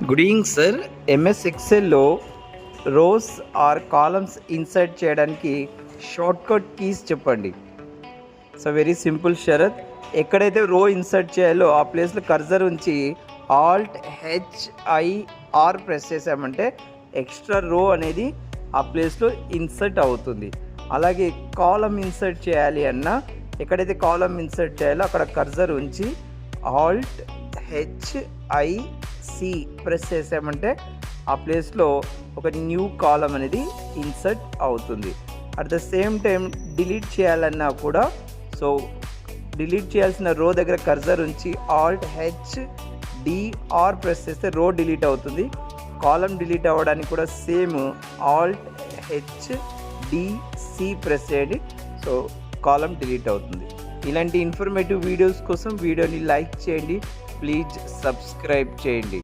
Good evening sir. MS ఎక్సెల్లో rows or columns insert చేయడానికి shortcut keys చెప్పండి. So very simple Sharath. ఎక్కడైతే row insert చేయాలో ఆ ప్లేస్లో కర్జర్ ఉంచి ALT-HIR ప్రెస్ చేసామంటే ఎక్స్ట్రా రో అనేది ఆ ప్లేస్లో ఇన్సర్ట్ అవుతుంది. అలాగే కాలమ్ ఇన్సర్ట్ చేయాలి అన్నా ఎక్కడైతే కాలమ్ ఇన్సర్ట్ చేయాలో అక్కడ కర్జర్ ఉంచి ALT-HIC ప్రెస్ చేసామంటే ఆ ప్లేస్లో ఒక న్యూ కాలమ్ అనేది ఇన్సర్ట్ అవుతుంది. At the same time delete చేయాలన్నా కూడా సో డిలీట్ చేయాల్సిన రో దగ్గర కర్జర్ ఉంచి ALT-DR ప్రెస్ చేస్తే రో డిలీట్ అవుతుంది. కాలమ్ డిలీట్ అవ్వడానికి కూడా సేమ్ ALT-HDC ప్రెస్ చేయండి. సో కాలమ్ డిలీట్ అవుతుంది. ఇలాంటి ఇన్ఫర్మేటివ్ వీడియోస్ కోసం వీడియోని లైక్ చేయండి, ప్లీజ్ సబ్స్క్రైబ్ చేయండి.